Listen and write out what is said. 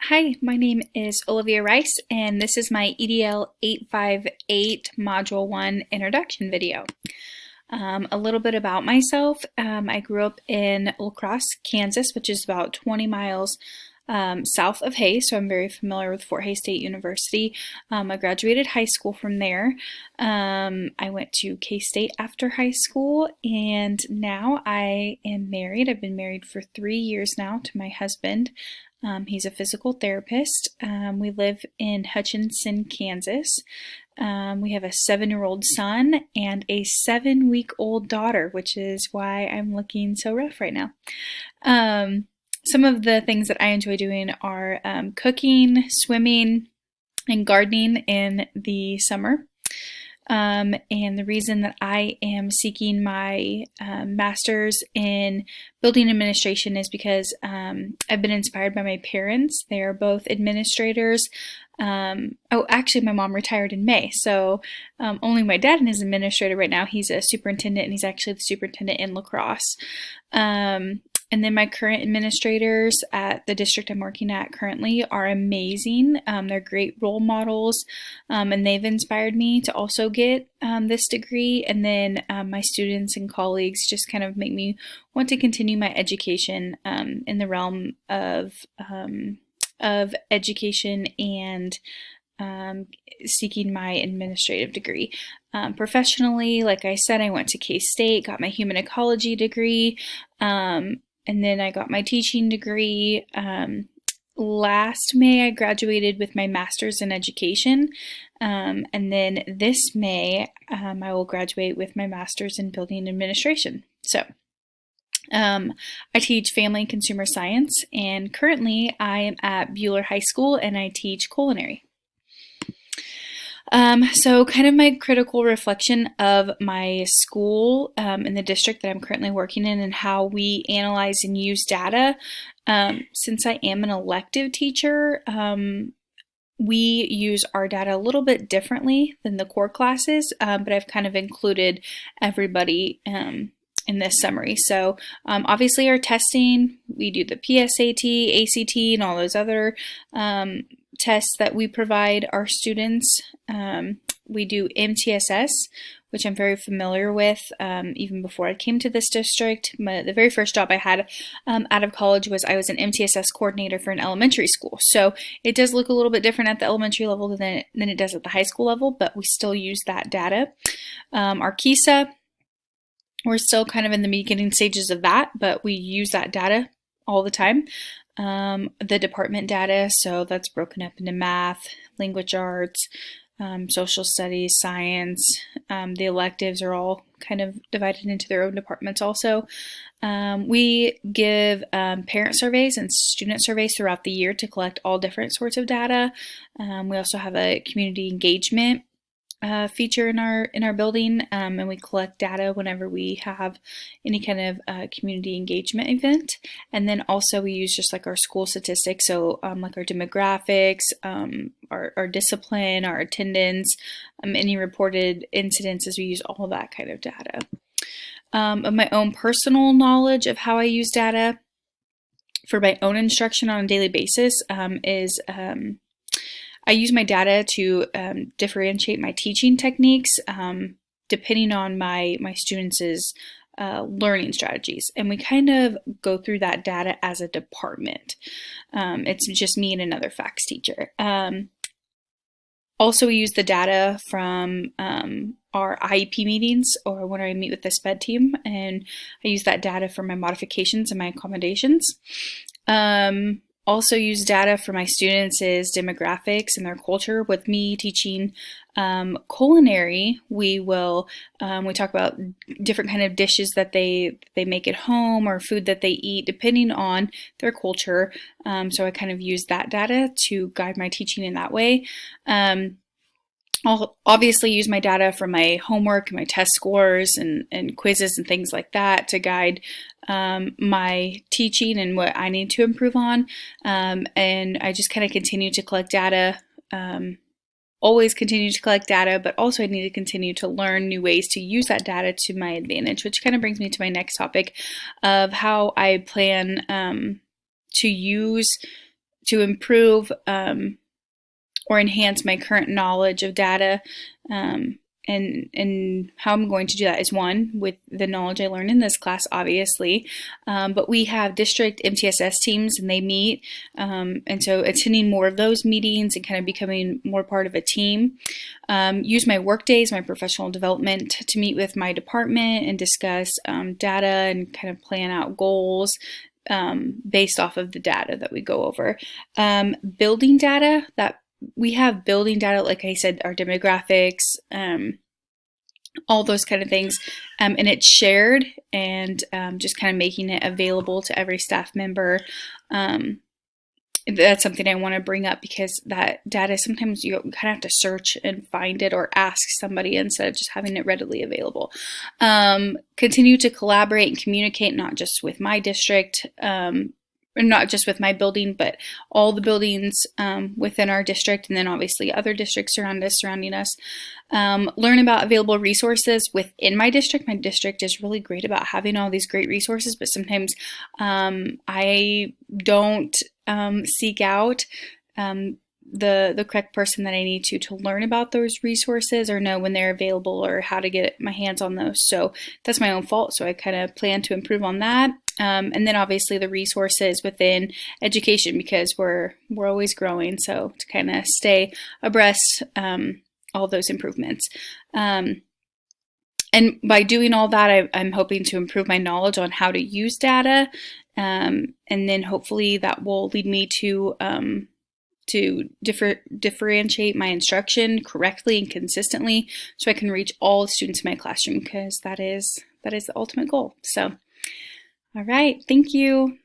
Hi, my name is Olivia Rice, and this is my EDL 858 Module 1 introduction video. A little bit about myself. I grew up in La Crosse, Kansas, which is about 20 miles south of Hays, so I'm very familiar with Fort Hays State University. I graduated high school from there. I went to K-State after high school, and now I am married. I've been married for 3 years now to my husband. He's a physical therapist. We live in Hutchinson, Kansas. We have a 7-year-old son and a 7-week-old daughter, which is why I'm looking so rough right now. Some of the things that I enjoy doing are cooking, swimming, and gardening in the summer. And the reason that I am seeking my master's in building administration is because I've been inspired by my parents. They are both administrators. Actually, my mom retired in May, so only my dad is an administrator right now. He's a superintendent, and he's actually the superintendent in La Crosse. And then my current administrators at the district I'm working at currently are amazing. They're great role models, and they've inspired me to also get this degree. And then my students and colleagues just kind of make me want to continue my education in the realm of education and seeking my administrative degree. Professionally, like I said, I went to K-State, got my human ecology degree, and then I got my teaching degree. Last May, I graduated with my master's in education. And then this May, I will graduate with my master's in building administration. So I teach family and consumer science, and currently I am at Bueller High School and I teach culinary. So kind of my critical reflection of my school in the district that I'm currently working in and how we analyze and use data. Since I am an elective teacher, we use our data a little bit differently than the core classes, but I've kind of included everybody in this summary. So obviously our testing, we do the PSAT, ACT, and all those other tests that we provide our students. We do MTSS, which I'm very familiar with even before I came to this district. The very first job I had out of college was I was an MTSS coordinator for an elementary school. So it does look a little bit different at the elementary level than it does at the high school level, but we still use that data. Our KISA, we're still kind of in the beginning stages of that, but we use that data all the time. The department data, so that's broken up into math, language arts, social studies, science. The electives are all kind of divided into their own departments also. We give parent surveys and student surveys throughout the year to collect all different sorts of data. We also have a community engagement feature in our building, and we collect data whenever we have any kind of community engagement event. And then also we use just like our school statistics, so like our demographics, our discipline, our attendance, any reported incidences. We use all that kind of data. Of my own personal knowledge of how I use data for my own instruction on a daily basis is I use my data to differentiate my teaching techniques depending on my students' learning strategies. And we kind of go through that data as a department. It's just me and another FACS teacher. Also, we use the data from our IEP meetings or when I meet with the SPED team, and I use that data for my modifications and my accommodations. Also use data for my students' demographics and their culture. With me teaching culinary, we talk about different kind of dishes that they make at home or food that they eat depending on their culture. So I kind of use that data to guide my teaching in that way. I'll obviously use my data from my homework and my test scores and quizzes and things like that to guide my teaching and what I need to improve on. And I just kind of continue to collect data, always continue to collect data, but also I need to continue to learn new ways to use that data to my advantage, which kind of brings me to my next topic of how I plan to use to improve or enhance my current knowledge of data. And how I'm going to do that is, one, with the knowledge I learned in this class, obviously, but we have district MTSS teams and they meet, and so attending more of those meetings and kind of becoming more part of a team. Use my work days, my professional development, to meet with my department and discuss data and kind of plan out goals based off of the data that we go over. Building data, that we have building data, like I said, our demographics, all those kind of things, and it's shared, and just kind of making it available to every staff member. That's something I want to bring up, because that data, sometimes you kind of have to search and find it or ask somebody instead of just having it readily available. Continue to collaborate and communicate, not just with my district, not just with my building, but all the buildings within our district, and then obviously other districts surrounding us. Learn about available resources within my district. My district is really great about having all these great resources, but sometimes I don't seek out the correct person that I need to learn about those resources, or know when they're available or how to get my hands on those. So that's my own fault. So I kind of plan to improve on that. And then obviously the resources within education, because we're always growing. So to kind of stay abreast, all those improvements. And by doing all that, I'm hoping to improve my knowledge on how to use data. And then hopefully that will lead me to differentiate my instruction correctly and consistently, so I can reach all the students in my classroom, because that is the ultimate goal. So, all right, thank you.